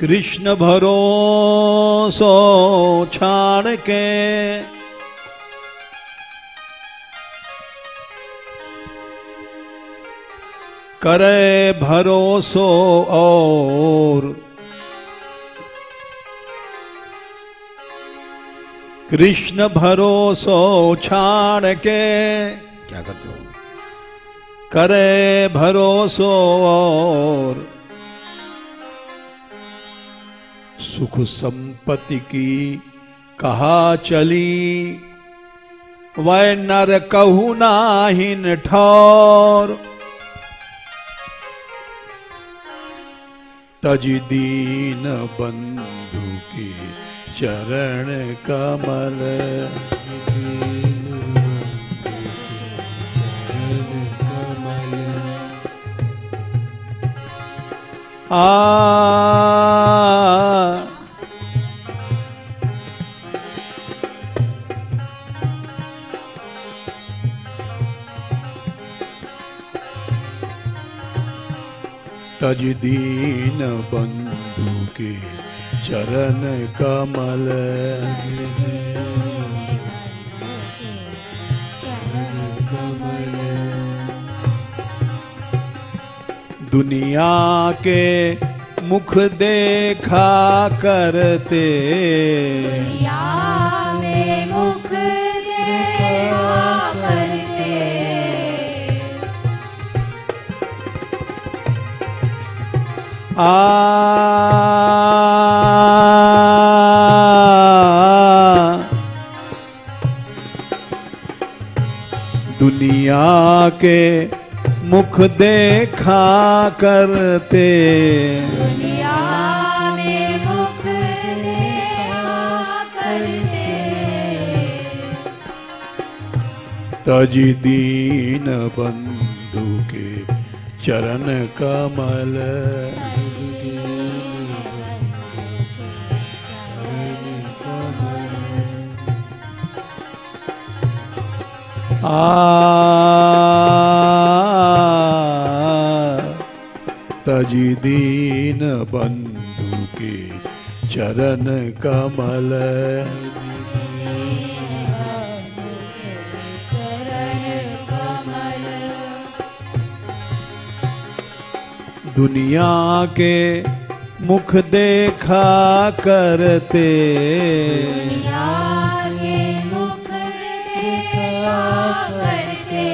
कृष्ण भरोसो छाड़ के करे भरोसो और कृष्ण भरोसो छाड़ के क्या करते हो? करे भरोसो और सुख संपत्ति की कहा चली, वह नर कहू नाहिन ठौर। तज दीन बंधु के चरण कमल, तज दीन बंधु के चरण कमल, दुनिया के मुख देखा करते, दुनिया में मुख देखा करते, दुनिया के मुख देखा करते, दुनिया में मुख देखा करते, तज दीन बंधु के चरण कमल, तज दीन बंधु के चरण कमल, दुनिया के मुख देखा करते, दुनिया के मुख देखा करते,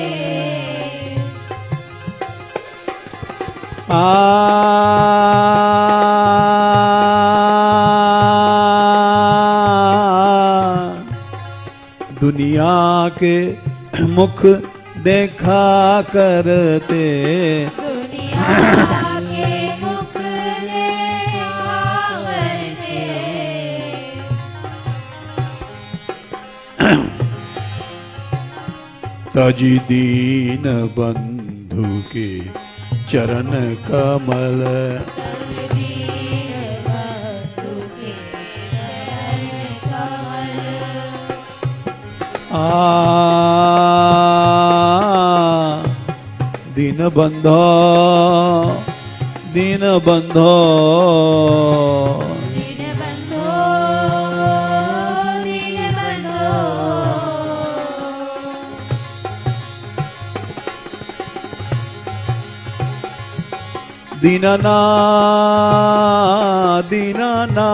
दुनिया के मुख देखा करते, दुनिया के मुख देखा करते, तज दीन बंधु के चरण कमल, दीन बंधो दीन बंधो, दीन बंधो दीन बंधो, दीनना दीनना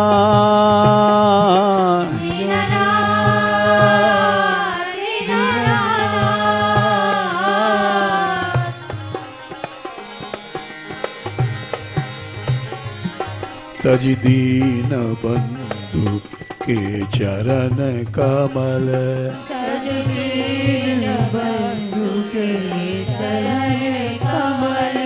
तज दीन बंधु के चरण कमल, तज दीन बंधु के चरण कमल,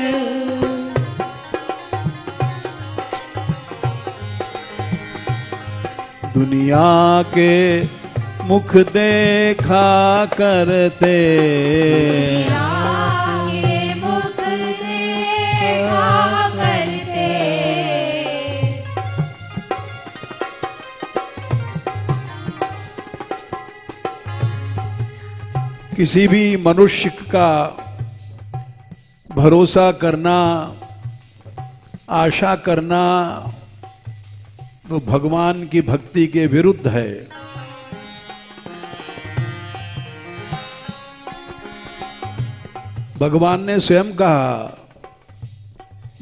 दुनिया के मुख देखा करते, दुनिया के मुख देखा करते, किसी भी मनुष्य का भरोसा करना, आशा करना तो भगवान की भक्ति के विरुद्ध है। भगवान ने स्वयं कहा,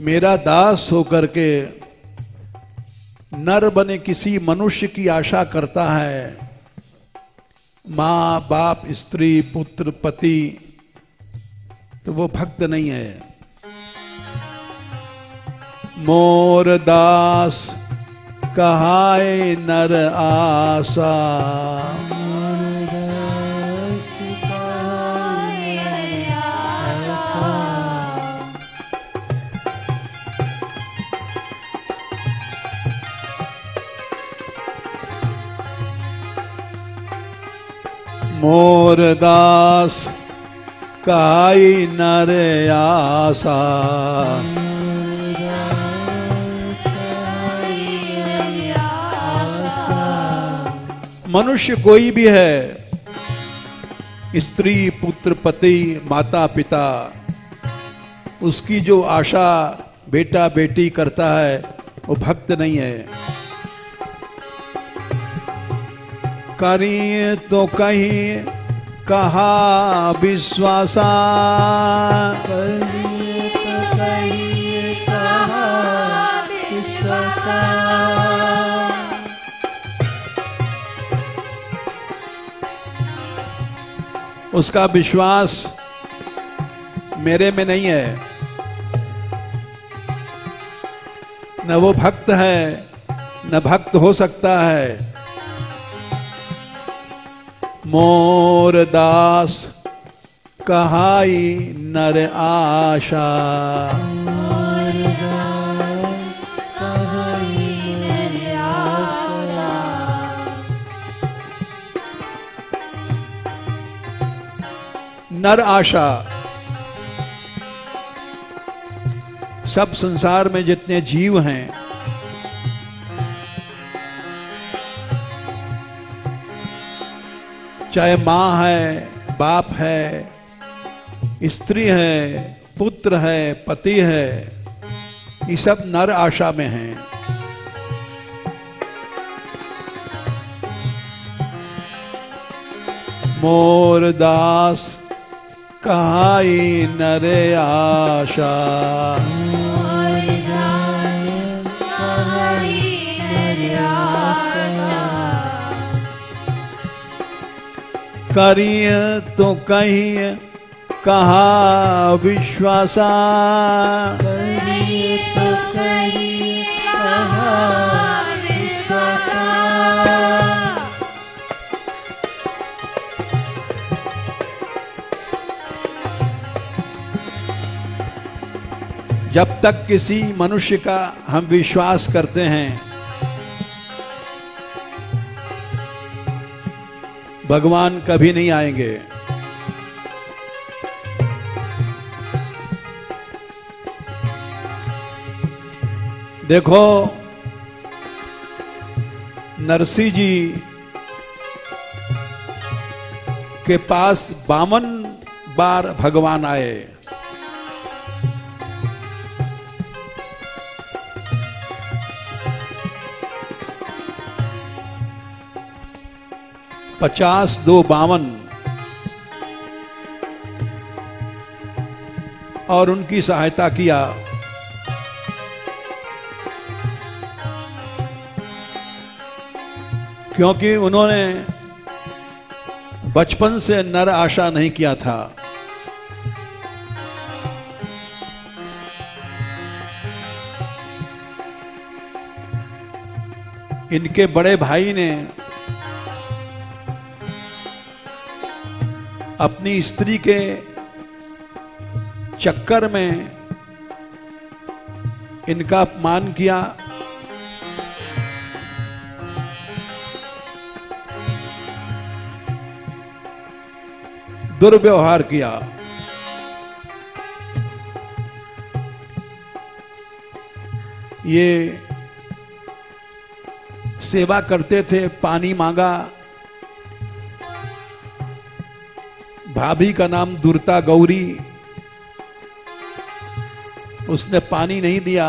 मेरा दास होकर के नर बने किसी मनुष्य की आशा करता है, माँ बाप स्त्री पुत्र पति, तो वो भक्त नहीं है। मोर दास कहाए नर आशा, मोर दास काई नर आशा, मनुष्य कोई भी है, स्त्री पुत्र पति माता पिता, उसकी जो आशा बेटा बेटी करता है वो भक्त नहीं है। करी तो कहीं कहा विश्वासा, करिए तो कहिए कहा विश्वासा, उसका विश्वास मेरे में नहीं है, न वो भक्त है न भक्त हो सकता है। मोर दास कहाई नर आशा, मोर दास कहाई नर आशा, नर आशा। सब संसार में जितने जीव हैं चाहे माँ है, बाप है, स्त्री है, पुत्र है, पति है, ये सब नर आशा में हैं। मोर दास कहाई नर आशा, मोर दास कहाई नर आशा, करिय तो कहीं कहा विश्वासा, करिए तो कहिए कहा विश्वासा, जब तक किसी मनुष्य का हम विश्वास करते हैं, भगवान कभी नहीं आएंगे। देखो नरसिंह जी के पास 52 बार भगवान आए। पचास 2 52 और उनकी सहायता किया। क्योंकि उन्होंने बचपन से नर आशा नहीं किया था। इनके बड़े भाई ने अपनी स्त्री के चक्कर में इनका अपमान किया। दुर्व्यवहार किया। ये सेवा करते थे, पानी मांगा, भाभी का नाम दुर्ता गौरी, उसने पानी नहीं दिया।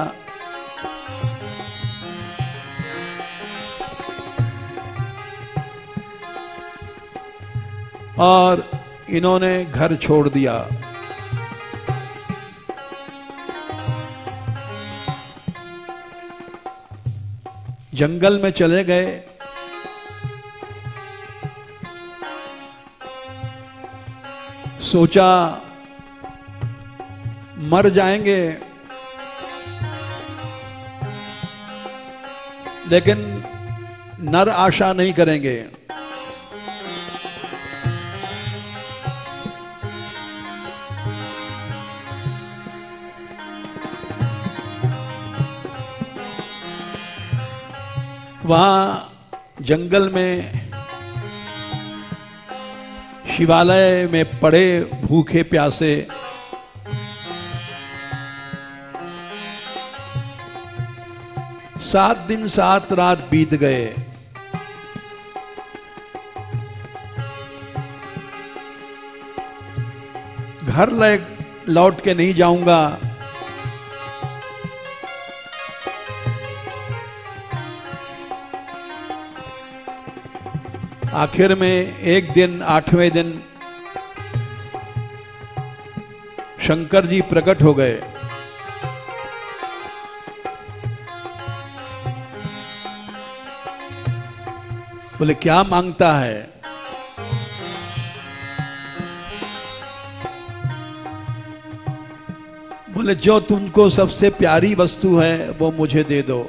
और इन्होंने घर छोड़ दिया। जंगल में चले गए। सोचा मर जाएंगे, लेकिन नर आशा नहीं करेंगे। वहां जंगल में शिवालय में पड़े भूखे प्यासे, 7 दिन 7 रात बीत गए। घर लौट के नहीं जाऊंगा, आखिर में एक दिन 8वें दिन शंकर जी प्रकट हो गए। बोले क्या मांगता है? बोले जो तुमको सबसे प्यारी वस्तु है वो मुझे दे दो।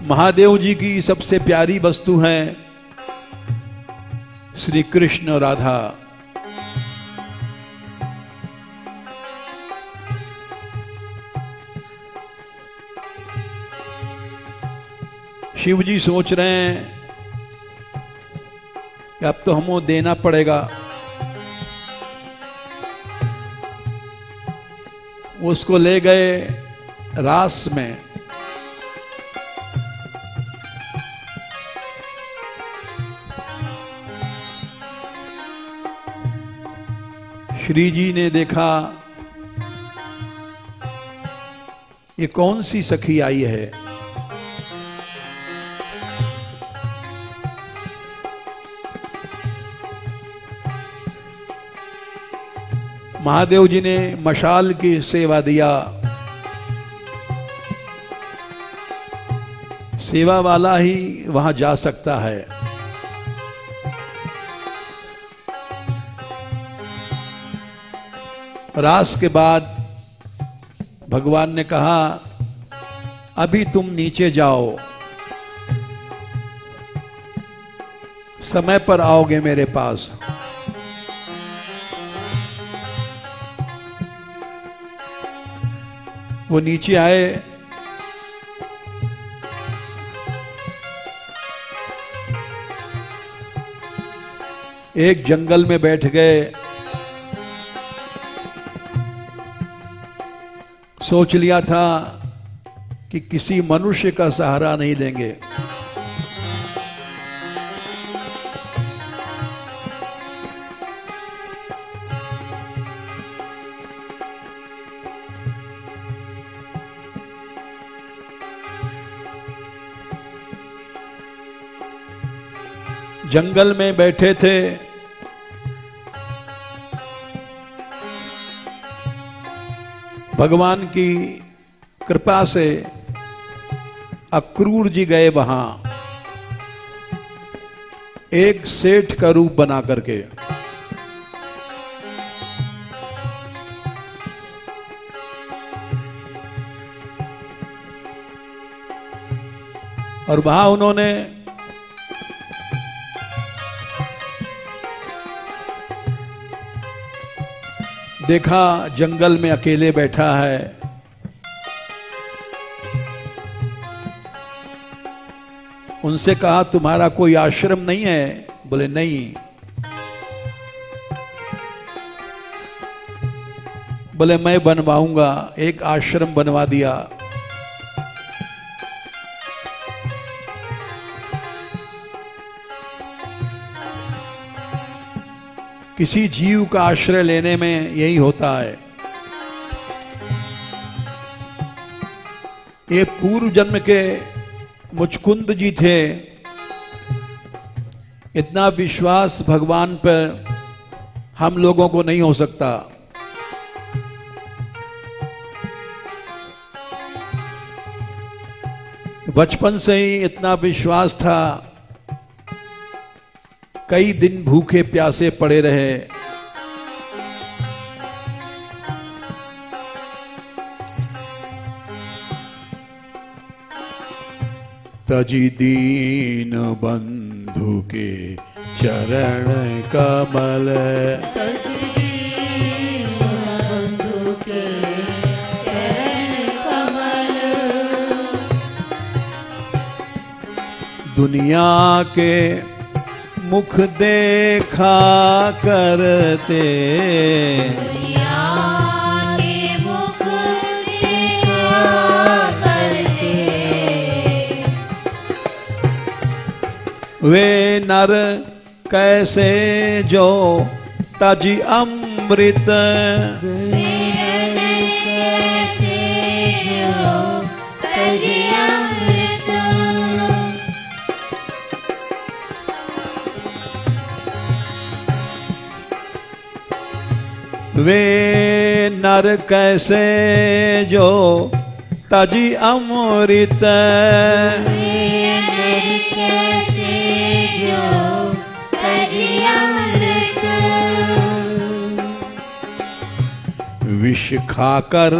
महादेव जी की सबसे प्यारी वस्तु है श्री कृष्ण राधा। शिव जी सोच रहे हैं कि अब तो हमको देना पड़ेगा। उसको ले गए रास में। श्री जी ने देखा ये कौन सी सखी आई है। महादेव जी ने मशाल की सेवा दिया। सेवा वाला ही वहां जा सकता है। रास के बाद भगवान ने कहा अभी तुम नीचे जाओ, समय पर आओगे मेरे पास। वो नीचे आए। एक जंगल में बैठ गए। सोच लिया था कि किसी मनुष्य का सहारा नहीं लेंगे। जंगल में बैठे थे। भगवान की कृपा से अक्रूर जी गए वहां, एक सेठ का रूप बना करके। और वहां उन्होंने देखा जंगल में अकेले बैठा है। उनसे कहा तुम्हारा कोई आश्रम नहीं है? बोले नहीं। बोले मैं बनवाऊंगा। एक आश्रम बनवा दिया। किसी जीव का आश्रय लेने में यही होता है। ये पूर्व जन्म के मुचकुंद जी थे। इतना विश्वास भगवान पर हम लोगों को नहीं हो सकता। बचपन से ही इतना विश्वास था, कई दिन भूखे प्यासे पड़े रहे। तजी दीन बंधु के चरण कमल, बंधु के चरण कमल, दुनिया के मुख देखा करते, दुनिया के मुख देखा करते, वे नर कैसे जो तजी अमृत, कैसे जो तजी अमृत, वे नर कैसे जो तजी अमृत, कैसे जो तजी अमृत, विष खाकर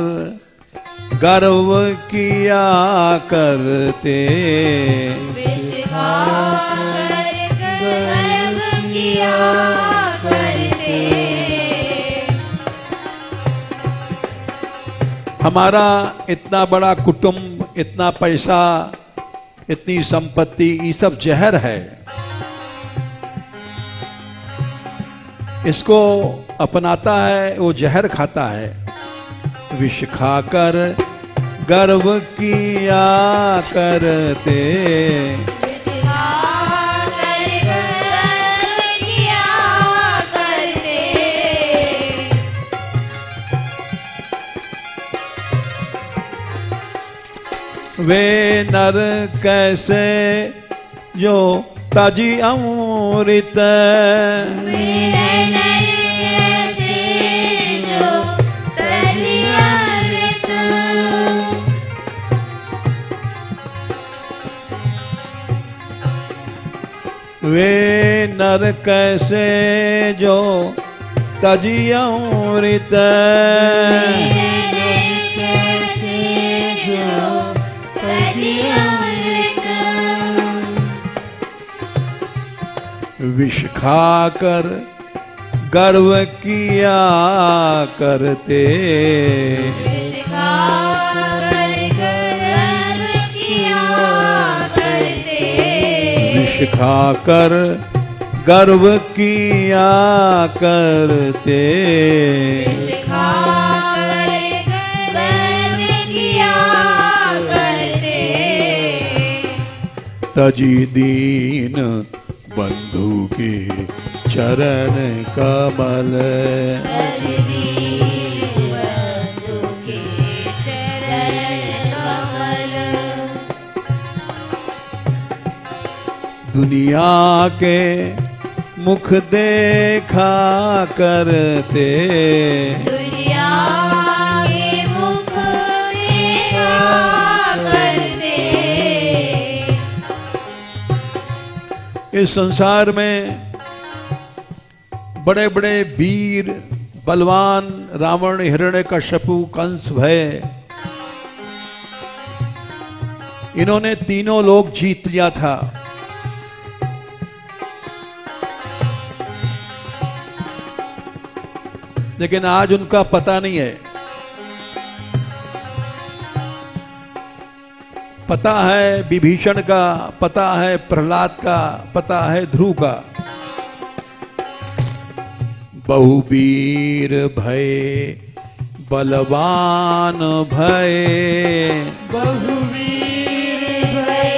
गर्व किया करते, विष खाकर गर्व किया करते, हमारा इतना बड़ा कुटुंब, इतना पैसा, इतनी संपत्ति, ये सब जहर है। इसको अपनाता है वो जहर खाता है। विष खाकर गर्व किया करते, विष खाकर गर्व किया करते, वे नर कैसे जो ताजी अमृत, मेरे कैसे जो तजी अमृत, वे नर कैसे जो ताजी अमृत, मेरे कैसे जो तजी अमृत, विष खाकर गर्व किया करते, विष खाकर गर्व किया करते, विष खाकर गर्व किया करते, विष खाकर गर्व किया करते, तजी दीन बंधु के चरण कमल, तजी बंधु के चरण कमल, दुनिया के मुख देखा करते, दुनिया के मुख देखा करते, इस संसार में बड़े बड़े वीर बलवान रावण, हिरण्यकश्यपु, कंस, भय, इन्होंने तीनों लोग जीत लिया था। लेकिन आज उनका पता नहीं है। पता है विभीषण का, पता है प्रहलाद का, पता है ध्रुव का। बहुवीर भय बलवान भय, बहुवीर भय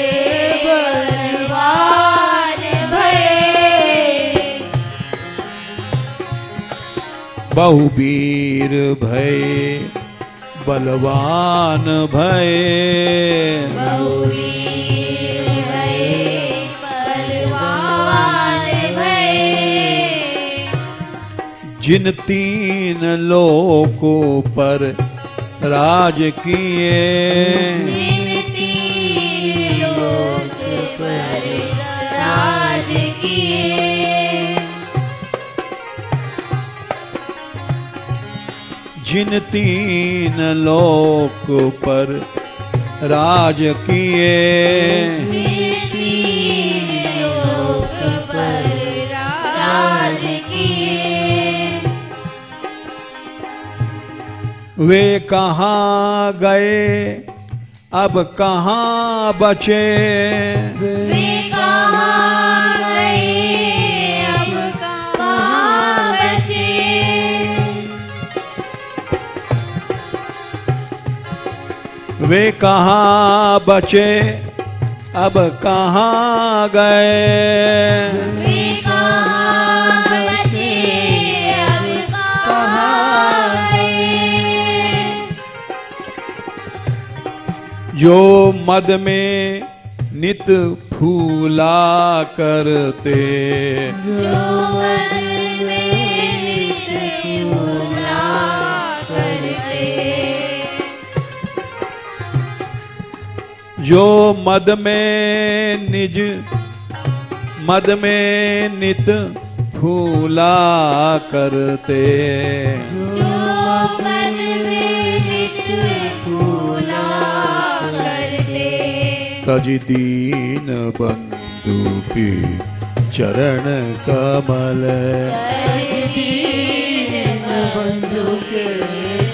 बलवान भय, बहुवीर भय बलवान भय बहुवीर भय बलवान भय जिन तीन लोकों पर राज किए जिन तीन लोक पर राज किए जिन तीन लोक पर राज किए जिन तीन लोक पर राज किए वे कहाँ गए अब कहाँ बचे वे कहाँ गए अब कहाँ बचे वे कहाँ बचे अब कहाँ गए वे कहाँ बचे अब कहाँ गए जो मद में नित फूला करते जो मन में भूला करते जो मद में नित फूला करते जो मन में नित भूला करते तज दीन बंधु की चरण कमल दीन बंधु के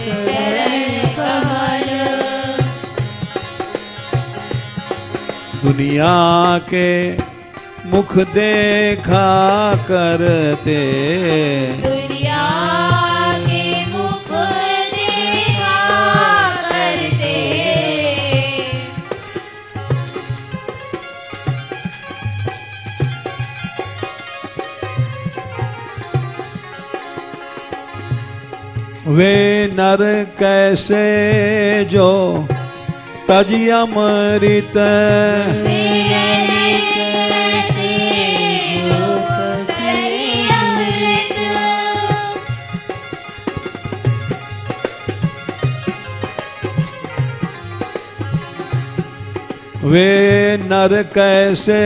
चरण कमल दुनिया के मुख देखा करते दुनिया के मुख देखा करते वे नर कैसे जो तज अमृत वे नर कैसे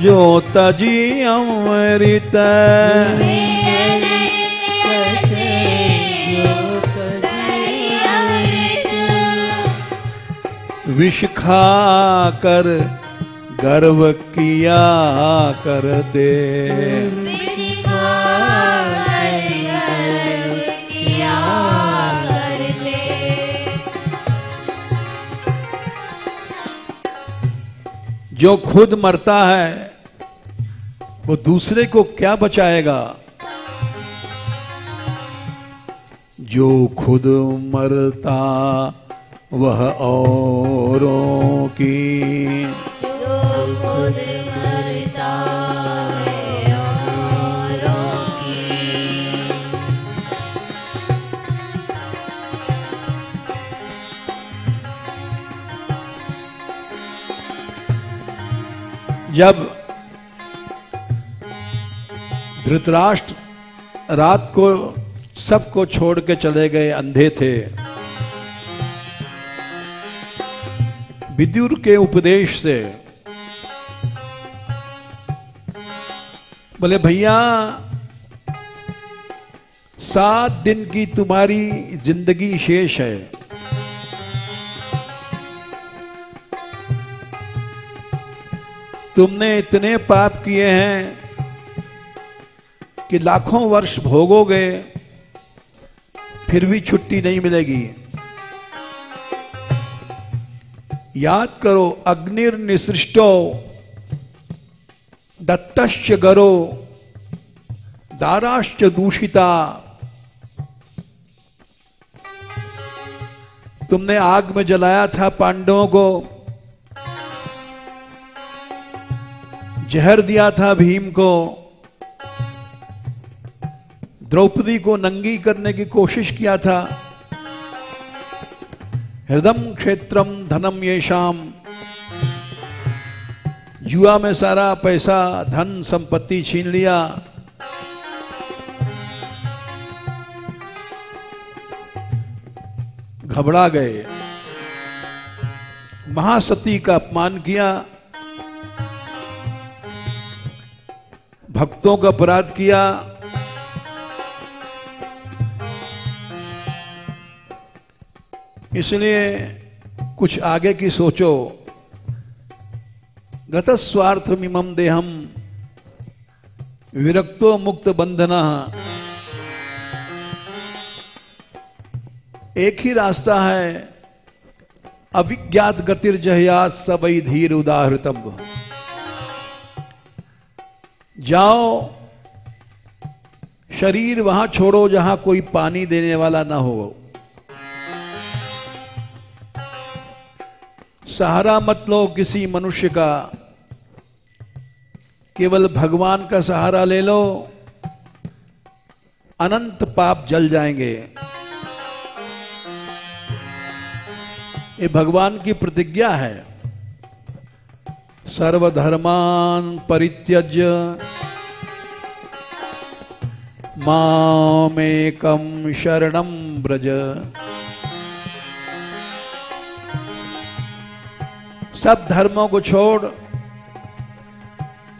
जो तजी अमृत विष खा कर गर्व किया करते जो खुद मरता है वो दूसरे को क्या बचाएगा जो खुद मरता वह औरों की जो खुद मरता है औरों की जब धृतराष्ट्र रात को सबको छोड़ के चले गए अंधे थे विदुर के उपदेश से बोले भैया 7 दिन की तुम्हारी जिंदगी शेष है तुमने इतने पाप किए हैं कि लाखों वर्ष भोगोगे फिर भी छुट्टी नहीं मिलेगी याद करो अग्निर्निसृष्टो दत्तश्च गरो दाराश्च दूषिता तुमने आग में जलाया था पांडवों को जहर दिया था भीम को द्रौपदी को नंगी करने की कोशिश किया था। हृदम क्षेत्रम धनम येषाम, जुआ में सारा पैसा धन संपत्ति छीन लिया। घबरा गए, महासती का अपमान किया, भक्तों का अपराध किया। इसलिए कुछ आगे की सोचो। गतस्वार्थमिमं देहम विरक्तो मुक्त बंधना। एक ही रास्ता है, अविज्ञात गतिर्जहयात सबई धीर उदाहृतम। जाओ, शरीर वहां छोड़ो जहां कोई पानी देने वाला ना हो। सहारा मत लो किसी मनुष्य का, केवल भगवान का सहारा ले लो, अनंत पाप जल जाएंगे। ये भगवान की प्रतिज्ञा है। सर्वधर्मान परित्यज्य मामेकं शरणं व्रज। सब धर्मों को छोड़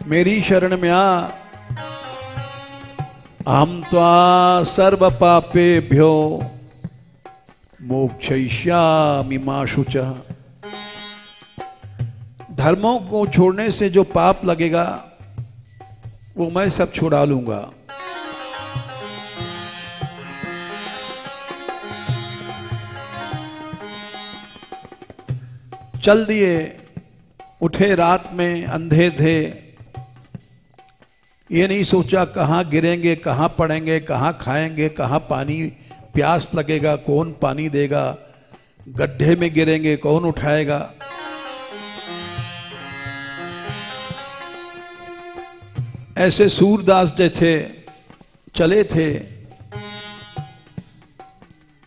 मेरी शरण में आ। अहं त्वा सर्व पापेभ्यो मोक्षयिष्यामि मा शुचः। धर्मों को छोड़ने से जो पाप लगेगा वो मैं सब छुड़ा लूंगा। चल दिए, उठे रात में, अंधे थे। ये नहीं सोचा कहां गिरेंगे, कहां पड़ेंगे, कहां खाएंगे, कहां पानी प्यास लगेगा, कौन पानी देगा, गड्ढे में गिरेंगे कौन उठाएगा। ऐसे सूरदास जैसे चले थे,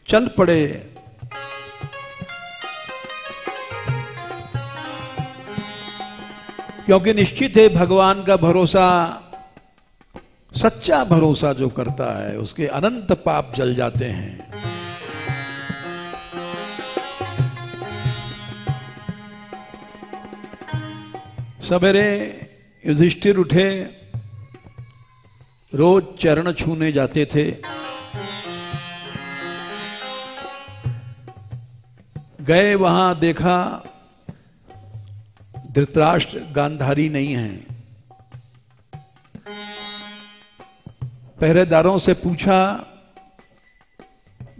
चल पड़े। क्योंकि निश्चित है भगवान का भरोसा, सच्चा भरोसा जो करता है उसके अनंत पाप जल जाते हैं। सवेरे युधिष्ठिर उठे, रोज चरण छूने जाते थे। गए, वहां देखा धृतराष्ट्र गांधारी नहीं है। पहरेदारों से पूछा,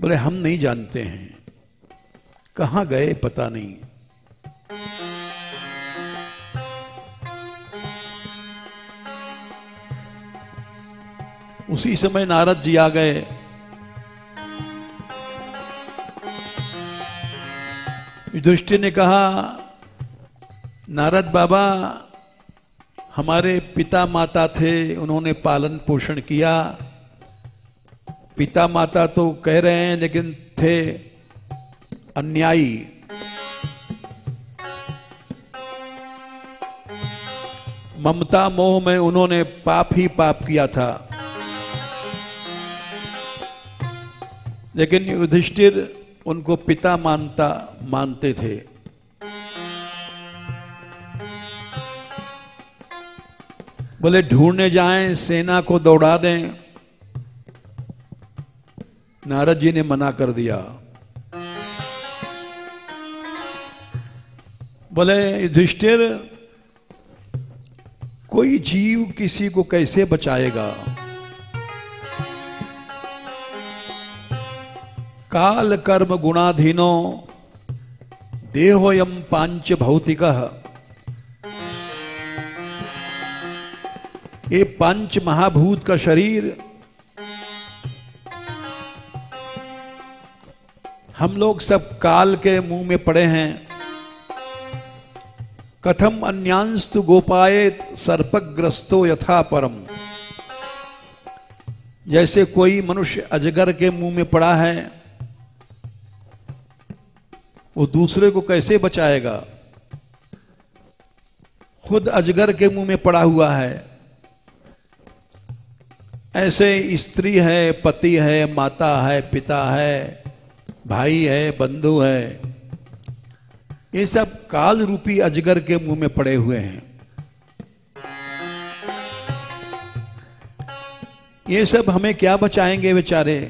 बोले हम नहीं जानते हैं, कहां गए पता नहीं। उसी समय नारद जी आ गए। युधिष्ठिर ने कहा, नारद बाबा हमारे पिता माता थे, उन्होंने पालन पोषण किया। पिता माता तो कह रहे हैं लेकिन थे अन्यायी। ममता मोह में उन्होंने पाप ही पाप किया था। लेकिन युधिष्ठिर उनको पिता मानते थे। बोले ढूंढने जाएं, सेना को दौड़ा दें। नारद जी ने मना कर दिया। बोले युधिष्ठिर, कोई जीव किसी को कैसे बचाएगा? काल कर्म गुणाधीनो देहोयम पांच भौतिकः। ये पंच महाभूत का शरीर हम लोग सब काल के मुंह में पड़े हैं। कथम अन्यांस्तु गोपायेत सर्पग्रस्तो यथा परम। जैसे कोई मनुष्य अजगर के मुंह में पड़ा है, वो दूसरे को कैसे बचाएगा? खुद अजगर के मुंह में पड़ा हुआ है। ऐसे स्त्री है, पति है, माता है, पिता है, भाई है, बंधु है, ये सब काल रूपी अजगर के मुंह में पड़े हुए हैं। ये सब हमें क्या बचाएंगे बेचारे?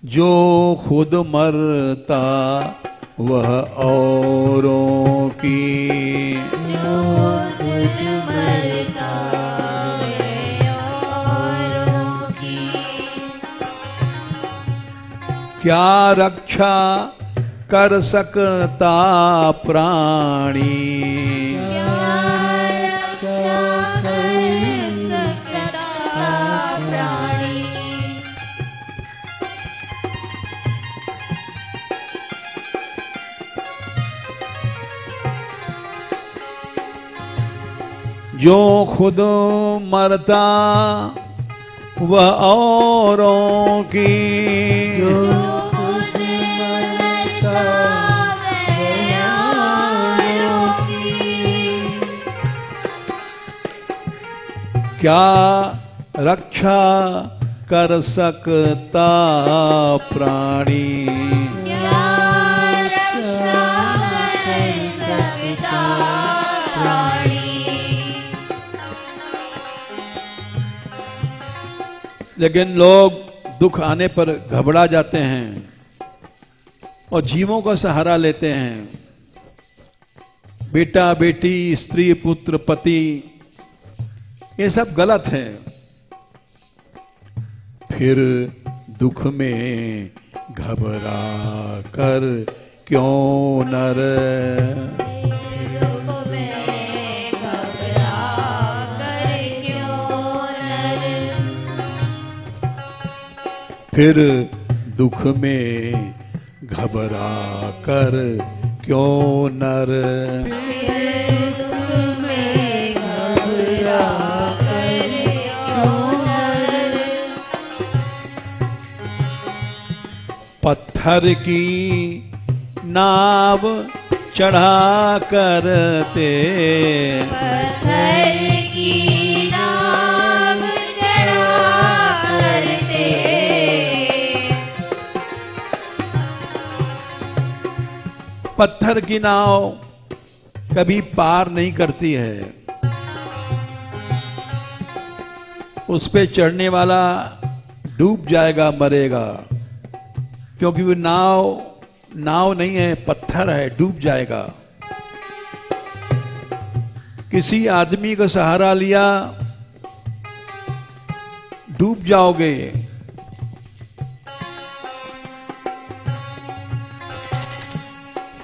जो खुद मरता वह औरों की, जो खुद मरता है औरों की, क्या रक्षा कर सकता प्राणी? क्या रक्षा कर सकता प्राणी? जो खुद मरता वह औरों की, जो खुद मरता है औरों की, क्या रक्षा कर सकता प्राणी? क्या रक्षा कर सकता प्राणी? लेकिन लोग दुख आने पर घबरा जाते हैं और जीवों का सहारा लेते हैं। बेटा बेटी, स्त्री पुत्र पति, ये सब गलत है। फिर दुख में घबरा कर क्यों नर, दुख में घबरा कर क्यों नर, फिर दुख में घबरा कर क्यों नर, फिर दुख में घबरा कर क्यों नर, पत्थर की नाव चढ़ा करते, पत्थर की नाव चढ़ा करते, पत्थर की नाव कभी पार नहीं करती है। उस पे चढ़ने वाला डूब जाएगा, मरेगा, क्योंकि वो नाव नहीं है, पत्थर है, डूब जाएगा। किसी आदमी का सहारा लिया, डूब जाओगे।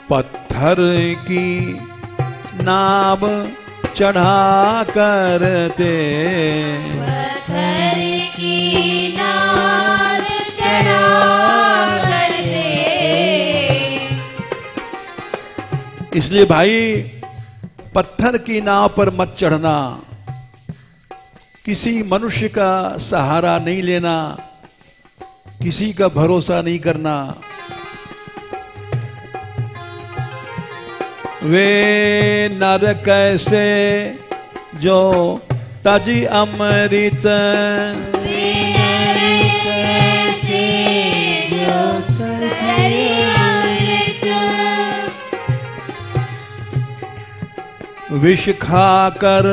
पत्थर की नाव चढ़ा करते, पत्थर की नाव चढ़ा करते, इसलिए भाई पत्थर की नाव पर मत चढ़ना। किसी मनुष्य का सहारा नहीं लेना, किसी का भरोसा नहीं करना। वे नर कैसे जो तजी अमृत, वे नर कैसे जो तजी अमृत, विष खाकर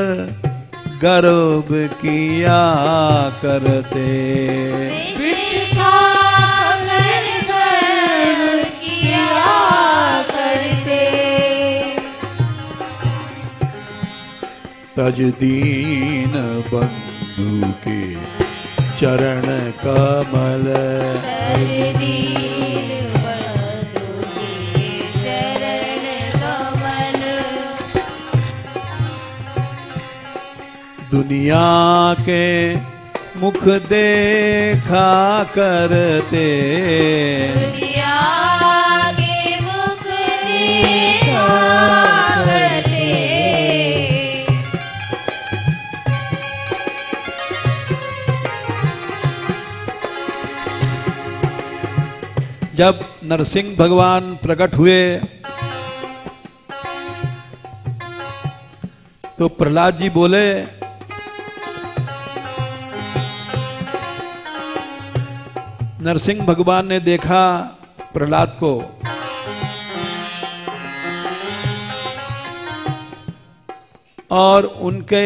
गर्भ किया करते, विष खाकर गर्भ किया करते, तज दीन बंधु के चरण कमल, दीन बंधु के चरण कमल, दुनिया के मुख देखा करते, दुनिया के मुख देखा करते, जब नरसिंह भगवान प्रकट हुए तो प्रहलाद जी बोले, नरसिंह भगवान ने देखा प्रहलाद को, और उनके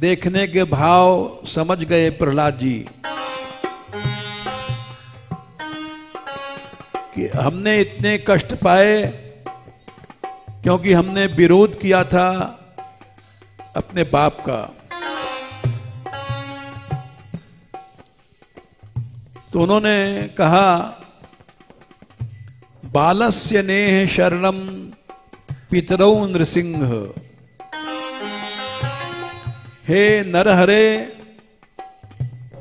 देखने के भाव समझ गए प्रहलाद जी कि हमने इतने कष्ट पाए क्योंकि हमने विरोध किया था अपने बाप का। तो उन्होंने कहा, बालस्य नेह शरणम पितरौ नृसिंह। हे नरहरे,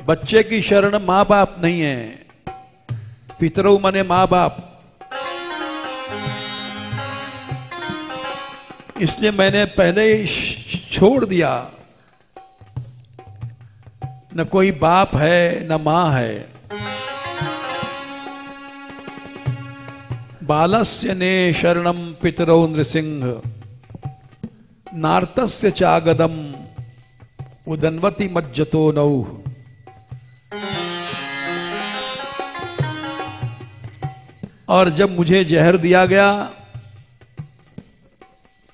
बच्चे की शरण माँ बाप नहीं है। पितरौ माने माँ बाप। इसलिए मैंने पहले ही छोड़ दिया, न कोई बाप है न मां है। बालस्य ने शरणम पितरौ नृसिंह, नार्तस्य चागदम उदन्वति मज्जतो नौ। और जब मुझे जहर दिया गया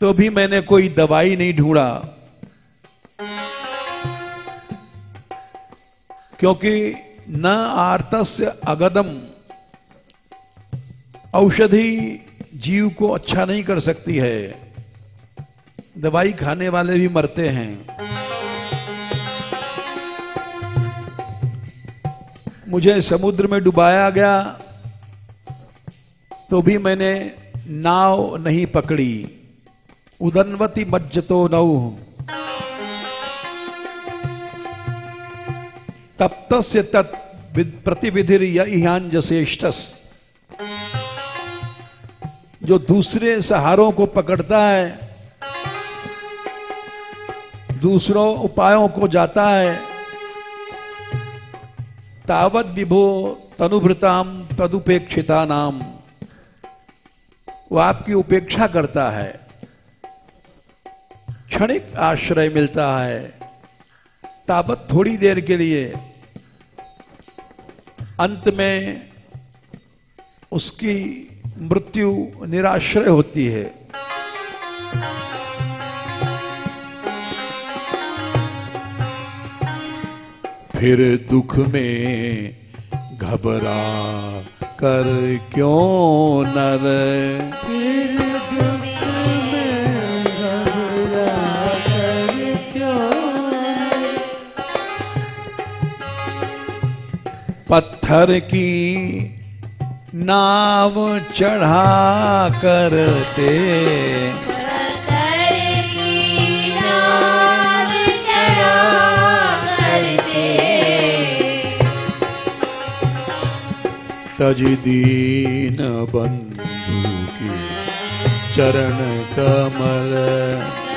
तो भी मैंने कोई दवाई नहीं ढूंढा, क्योंकि न आर्तस्य अगदम, औषधि जीव को अच्छा नहीं कर सकती है। दवाई खाने वाले भी मरते हैं। मुझे समुद्र में डुबाया गया तो भी मैंने नाव नहीं पकड़ी। उदन्वति मज्जतो नौ, तप्तस्य तत् प्रतिविधिर इहांजसेष्टस। जो दूसरे सहारों को पकड़ता है, दूसरों उपायों को जाता है, तावत विभो तनुभृताम तदुपेक्षिता नाम, वो आपकी उपेक्षा करता है। क्षणिक आश्रय मिलता है, ताबत थोड़ी देर के लिए, अंत में उसकी मृत्यु निराश्रय होती है। फिर दुख में घबरा कर क्यों नर, फिर दुख में घबरा कर क्यों नर। पत्थर की नाव चढ़ा करते, पत्थर की नाव चढ़ा करते, तज दीन बंधु के चरण कमल,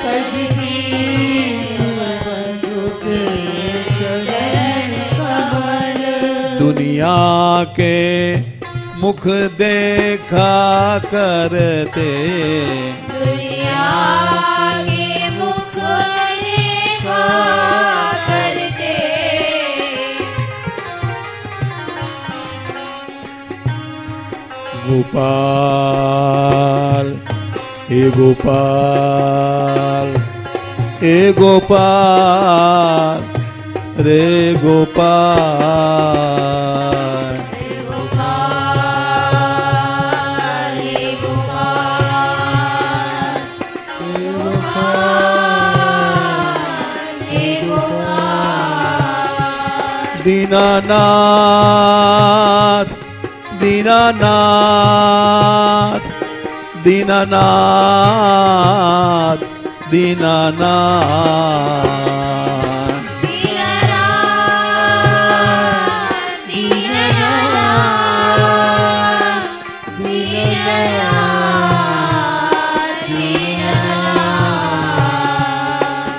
तज दीन बंधु के चरण कमल। दुनिया के मुख देखा करते, दुनिया के मुख देखा करते, गोपाल हे गोपाल हे गोपाल रे गोपाल। दीनानाथ दीनानाथ दीनानाथ दीनानाथ,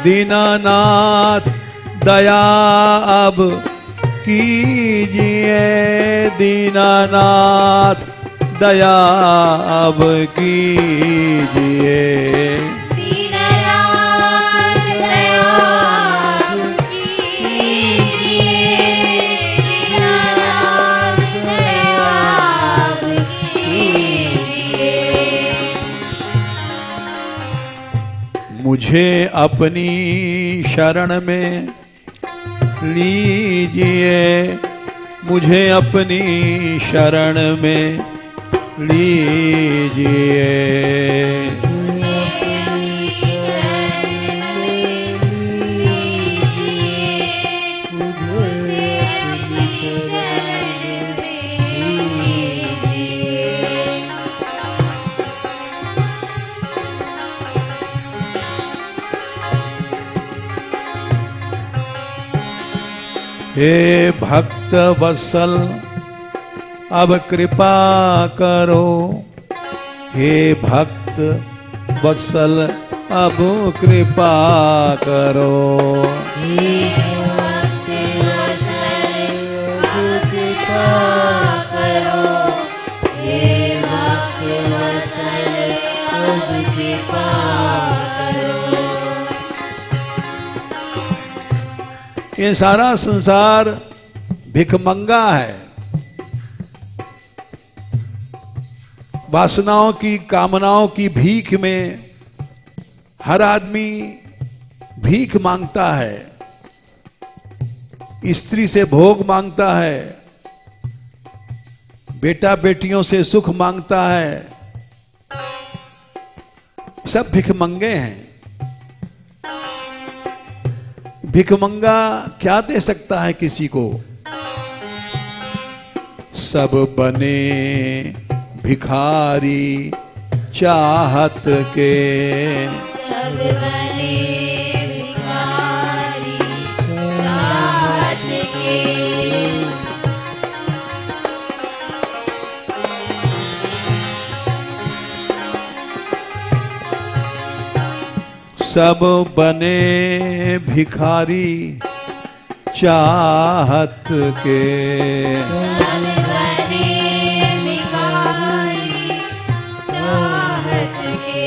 दीनानाथ दया अब कीजिए, दीनानाथ दया अब कीजिए। दीननाथ दया कीजिए, दीननाथ दया कीजिए। मुझे अपनी शरण में लीजिए, मुझे अपनी शरण में लीजिए। हे भक्त वत्सल अब कृपा करो, हे भक्त वत्सल अब कृपा करो। हे भक्त वत्सल अब कृपा करो, हे भक्त वत्सल अब कृपा करो। ये सारा संसार भिखमंगा है, वासनाओं की कामनाओं की भीख में हर आदमी भीख मांगता है, स्त्री से भोग मांगता है, बेटा बेटियों से सुख मांगता है। सब भिखमंगे हैं। भिखमंगा क्या दे सकता है किसी को? सब बने भिखारी चाहत के, सब बने भिखारी चाहत के। सब बने भिखारी चाहत के। सब बने भिखारी चाहत के।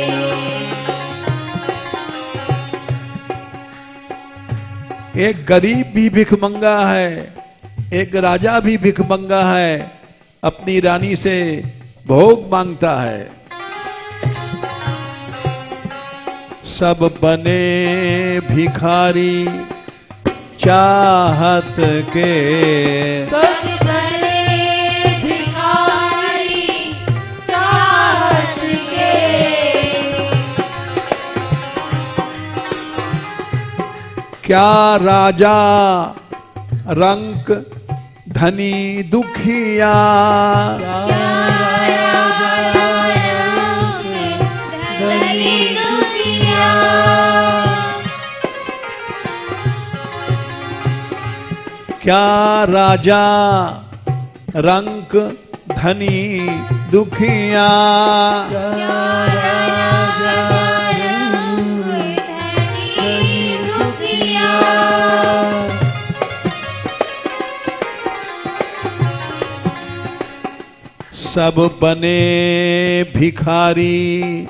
एक गरीब भी भिखमंगा है, एक राजा भी भिखमंगा है, अपनी रानी से भोग मांगता है। सब बने भिखारी चाहत के, सब बने भिखारी चाहत के। क्या राजा रंक धनी दुखिया, क्या राजा रंक धनी दुखिया। सब बने भिखारी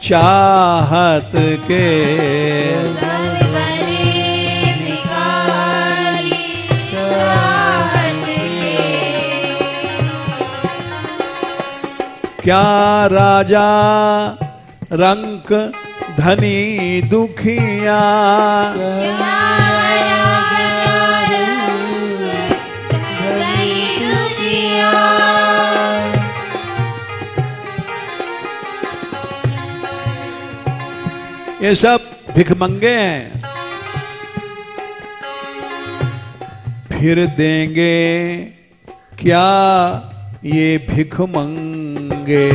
चाहत के, सब बने भिखारी चाहत के। क्या राजा रंक धनी दुखिया। ये सब भिखमंगे हैं। फिर देंगे क्या ये भिखमंगे,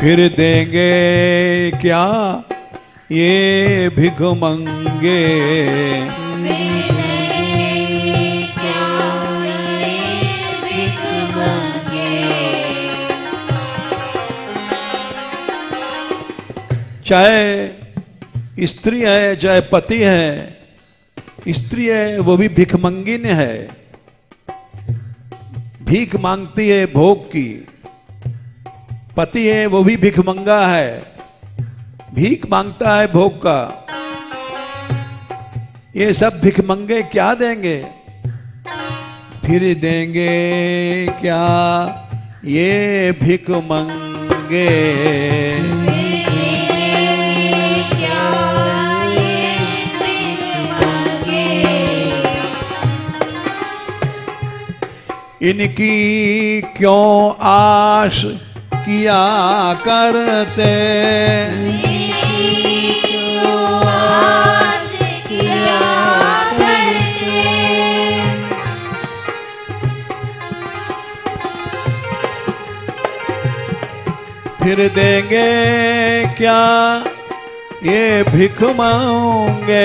फिर देंगे क्या ये भिखमंगे। चाहे स्त्री है चाहे पति है, स्त्री है वो भी भिखमंगिन है, भीख मांगती है भोग की। पति है वो भी भिखमंगा है, भीख मांगता है भोग का। ये सब भिखमंगे क्या देंगे? फिर देंगे क्या ये भिखमंगे? इनकी क्यों आश किया करते? फिर देंगे क्या ये भिख मांगे?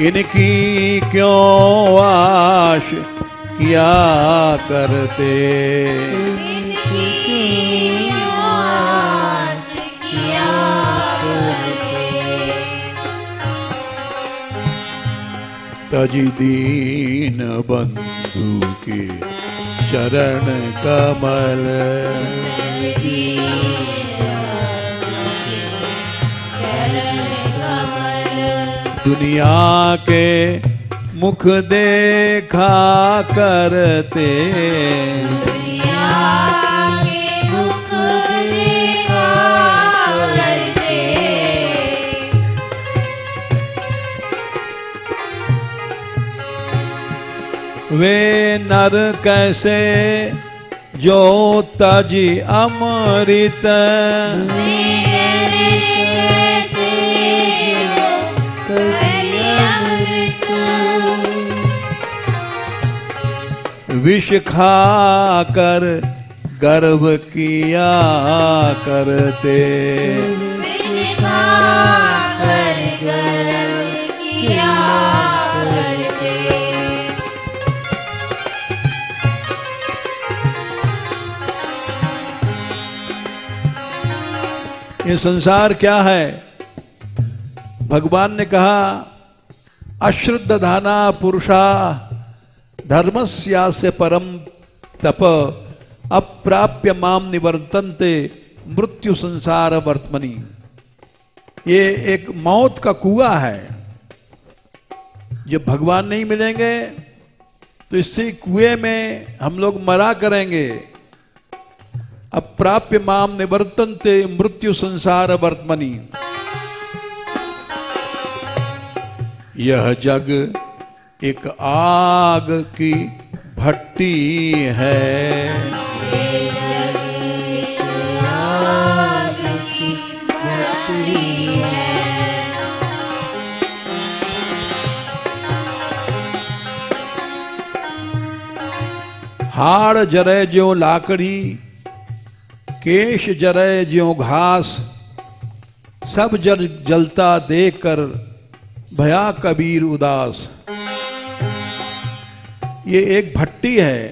इनकी क्यों आश किया करते? तजी दीन बंधु के चरण कमल, दुनिया के मुख देखा करते। वे नर कैसे जो तजी अमृत, विष खाकर गर्व किया करते। ये संसार क्या है? भगवान ने कहा अश्रद्ध धाना पुरुषा धर्मस्यास्य परम तप अप्राप्य माम निवर्तन्ते मृत्यु संसार वर्तमनि। ये एक मौत का कुआं है। जब भगवान नहीं मिलेंगे तो इससे कुएं में हम लोग मरा करेंगे। अप्राप्य माम निवर्तन्ते मृत्यु संसार वर्तमनि। यह जग एक आग की भट्टी है, हाड़ जरे ज्यो लाकड़ी, केश जरे ज्यो घास, सब जलता देखकर भया कबीर उदास। ये एक भट्टी है।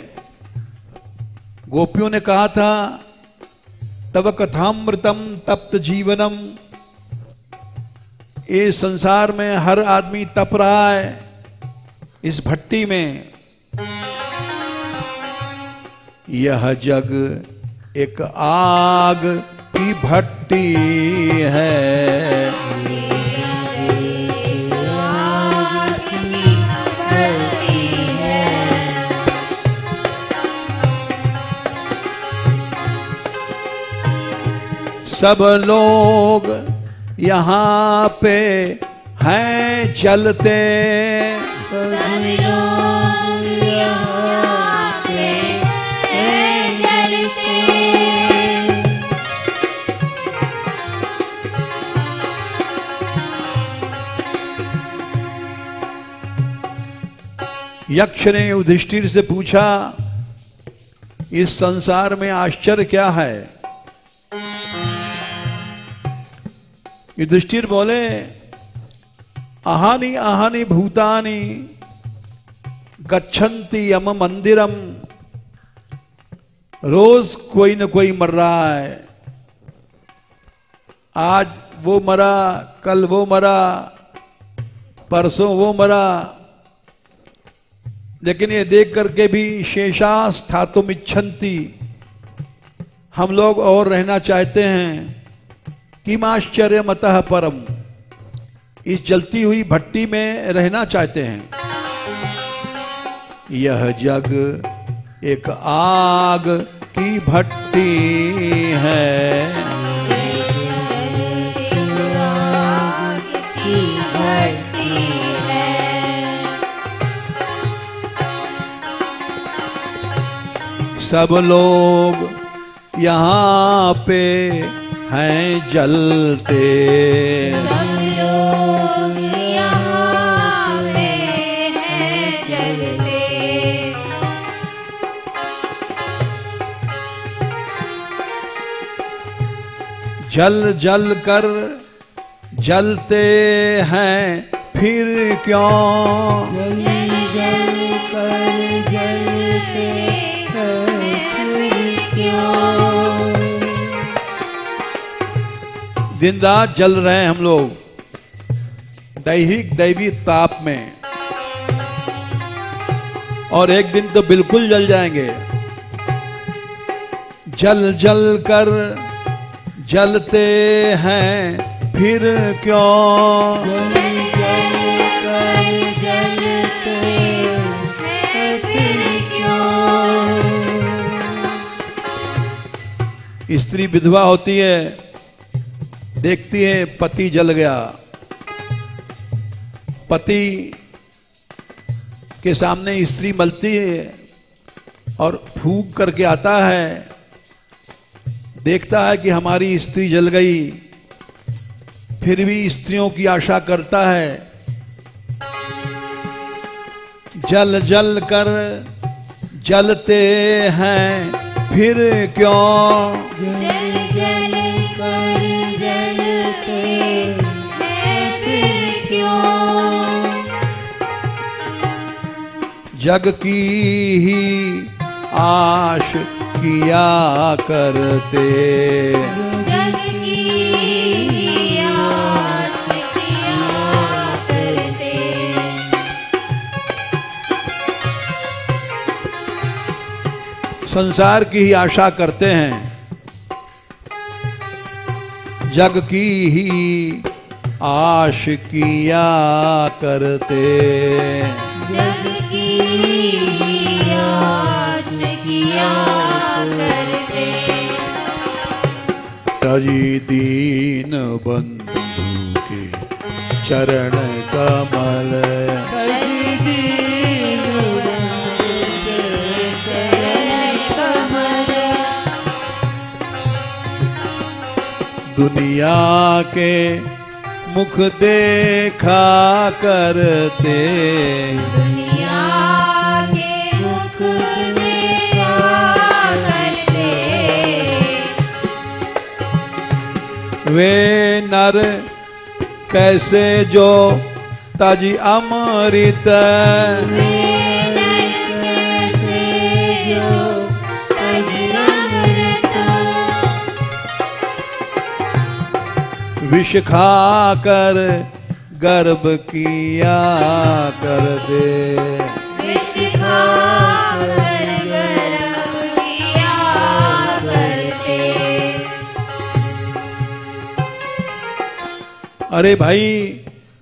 गोपियों ने कहा था तब कथामृतम तप्त जीवनम। ये संसार में हर आदमी तप रहा है इस भट्टी में। यह जग एक आग की भट्टी है, सब लोग यहाँ पे हैं चलते, सब लोग यहाँ पे हैं चलते। यक्ष ने युधिष्ठिर से पूछा इस संसार में आश्चर्य क्या है? युधिष्ठिर बोले अहानि अहानि भूतानि गच्छन्ति यम मंदिरम, रोज कोई न कोई मर रहा है। आज वो मरा, कल वो मरा, परसों वो मरा, लेकिन ये देख करके भी शेषा स्थातुम इच्छन्ति, हम लोग और रहना चाहते हैं। किमाश्चर्य मतः परम, इस जलती हुई भट्टी में रहना चाहते हैं। यह जग एक आग की भट्टी है, सब लोग यहाँ पे हैं जलते, सब लोग यहाँ पे हैं जलते। जल जल कर जलते हैं फिर क्यों, जल जल कर जलते हैं फिर क्यों। दिन रात जल रहे हैं हम लोग दैहिक दैवी ताप में, और एक दिन तो बिल्कुल जल जाएंगे। जल जल कर जलते हैं फिर क्यों, जल जल कर जलते हैं फिर क्यों। स्त्री विधवा होती है, देखती है पति जल गया, पति के सामने स्त्री मलती है और फूंक करके आता है, देखता है कि हमारी स्त्री जल गई, फिर भी स्त्रियों की आशा करता है। जल जल कर जलते हैं फिर क्यों, जल जल कर जलते हैं फिर क्यों। जग की ही आश किया करते, जग की आस किया करते। संसार की ही आशा करते हैं, जग की ही आश किया करते। जग की आस किया करते। तजी दीन बंधु के चरण कमल, दुनिया के मुख देखा करते, दुनिया के मुख देखा करते। वे नर कैसे जो तज अमृत, वे नर कैसे जो तज अमृत। विष खाकर गर्भ किया कर दे, विष खाकर गर्भ किया करते। अरे भाई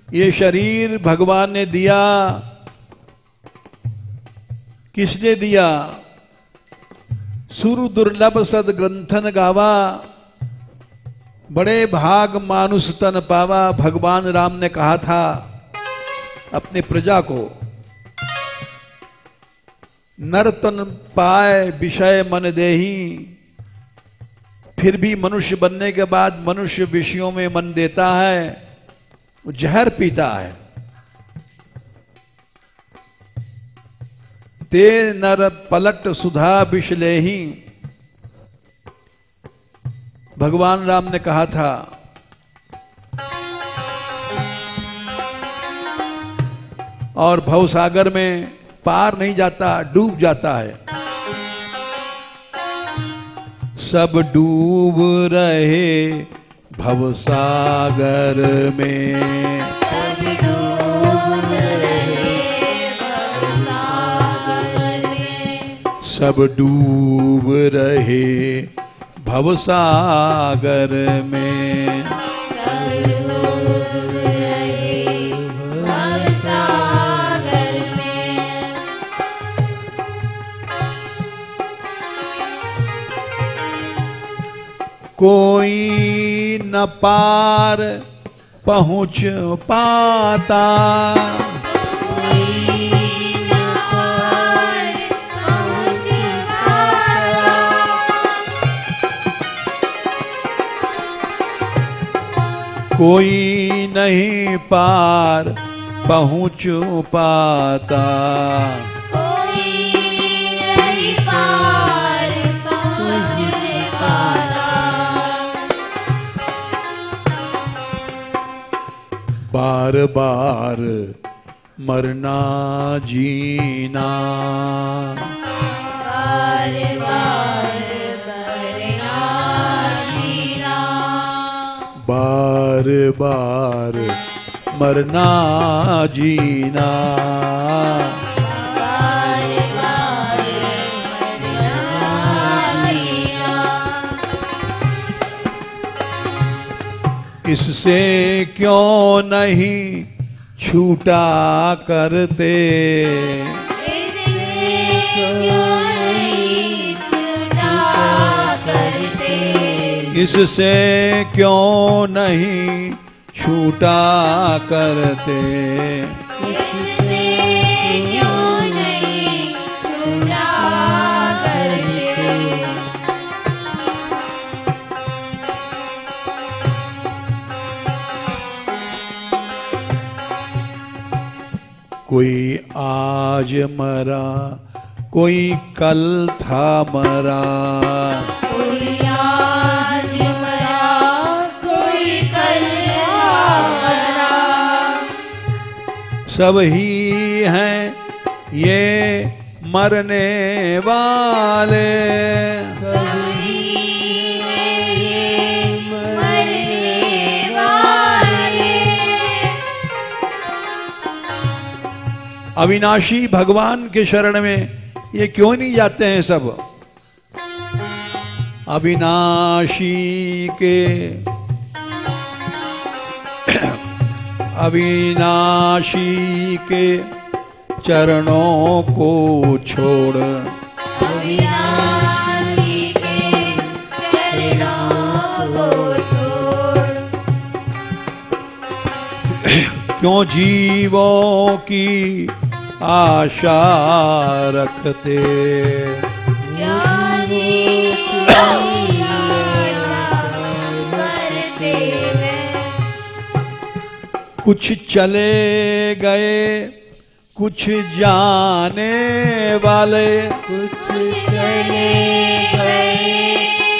ये शरीर भगवान ने दिया, किसने दिया? सुर दुर्लभ सद ग्रंथन गावा, बड़े भाग मानुष तन पावा। भगवान राम ने कहा था अपने प्रजा को, नर तन पाए विषय मन देही, फिर भी मनुष्य बनने के बाद मनुष्य विषयों में मन देता है, वो जहर पीता है। ते नर पलट सुधा विष लेही, भगवान राम ने कहा था। और भवसागर में पार नहीं जाता, डूब जाता है। सब डूब रहे भवसागर में, सब डूब रहे भवसागर में, सब डूब रहे भवसागर में। सब डूब रहे भवसागर में। कोई न पार पहुँच पाता, कोई न पार पहुँच पाता, कोई नहीं पार पहुँच पाता। कोई नहीं पार पहुँच पाता। बार बार मरना जीना, बार बार मरना जीना, बार बार मरना जीना। बार बार मरना जीना। इससे क्यों नहीं छूटा करते, इससे क्यों नहीं छूटा करते, इससे क्यों नहीं छूटा करते। इससे क्यों नहीं छूटा करते। कोई आज मरा, कोई कल था मरा, कोई आज मरा, कोई कल मरा, सब ही हैं ये मरने वाले, सभी ये मरने वाले। अविनाशी भगवान के शरण में ये क्यों नहीं जाते हैं सब। अविनाशी के अविनाशी के चरणों को छोड़, अविनाशी के चरणों को छोड़, क्यों जीवों की आशा रखते। ज्ञानी की आशा करते हैं। कुछ चले गए कुछ जाने वाले, कुछ चले गए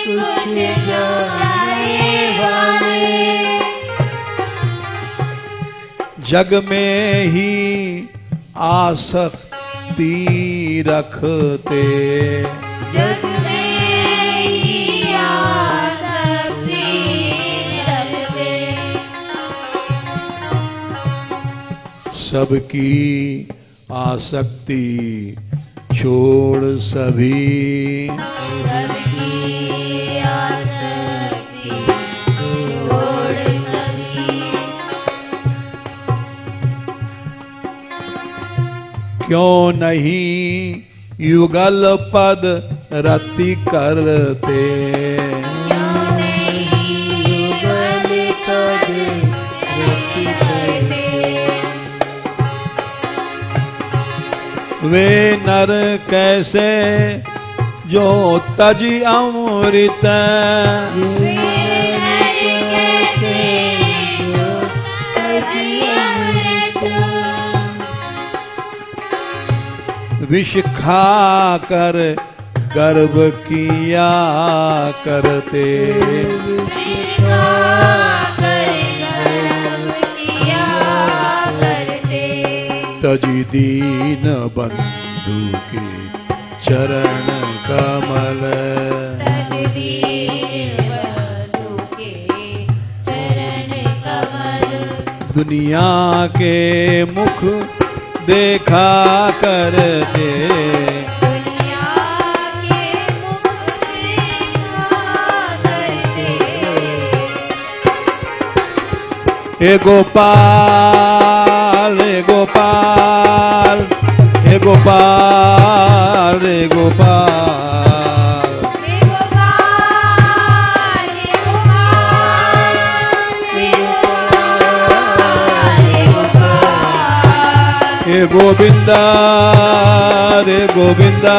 कुछ जाने वाले, जग में ही आसक्ति रखते। जग में ही आसक्ति रखते। सबकी आसक्ति छोड़ सभी, सबकी आसक्ति छोड़ सभी, क्यों नहीं युगल पद रति करते। क्यों नहीं युगल पद रति करते। वे नर कैसे जो तजी अमृत, वे नर कैसे जो तजी अमृत, विष खा कर गर्भ किया करते। विष खा कर गर्भ किया करते। तजी दीन बंधु के चरण कमल। तज दीन बंधु के चरण कमल। दुनिया के मुख देखा करते, दुनिया के मुख देखा करते। हे गोपाल हे गोपाल हे गोपाल हे गोपाल। हे गोपाल हे गोपाल हे गोपाल हे गोपाल। हे गोविंदा हे गोविंदा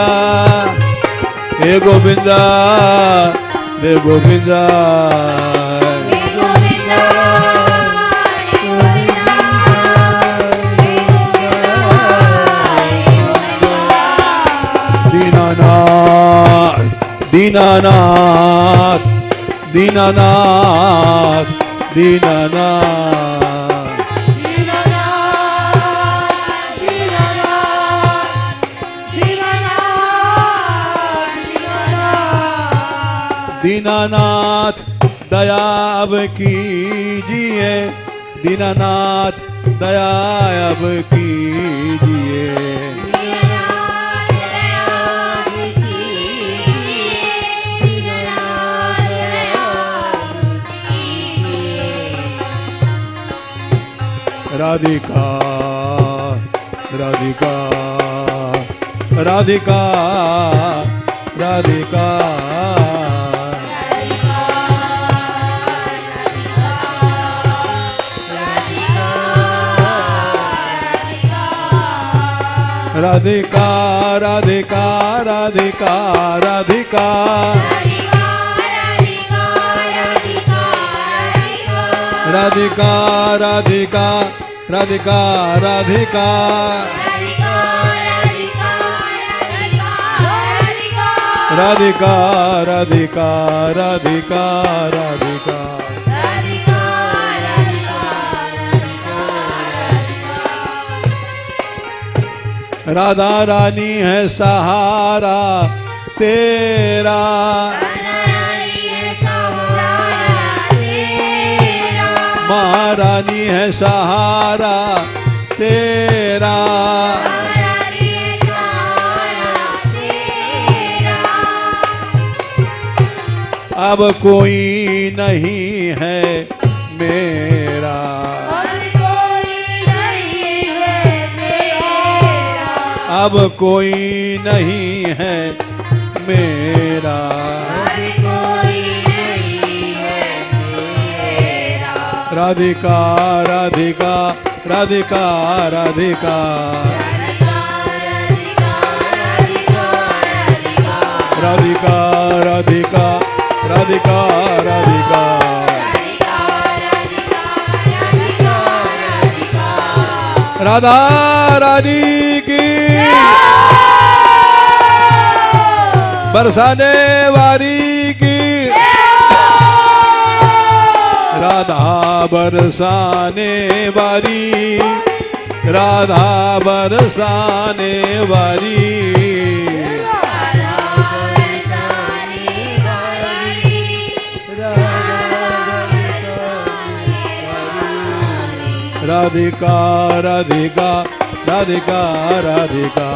हे गोविंदा हे गोविंदा। दीनानाथ दीनानाथ दीनानाथ दीनानाथ दया अब कीजिए, दीनानाथ दया अब कीजिए। राधिका राधिका राधिका राधिका। राधिका राधिका राधिका राधिका। राधिका राधिका राधिका राधिका। राधिका राधिका राधिका राधिका। राधा रानी है सहारा तेरा, महारानी है सहारा तेरा। अब कोई नहीं है मेरा, अब कोई नहीं है मेरा। राधिका राधिका राधिका राधिका। राधिका राधिका राधिका राधिका। राधा रानी की बरसाने वाली की। राधा बरसाने वाली, राधा बरसाने वाली। राधिका राधिका राधिका राधिका।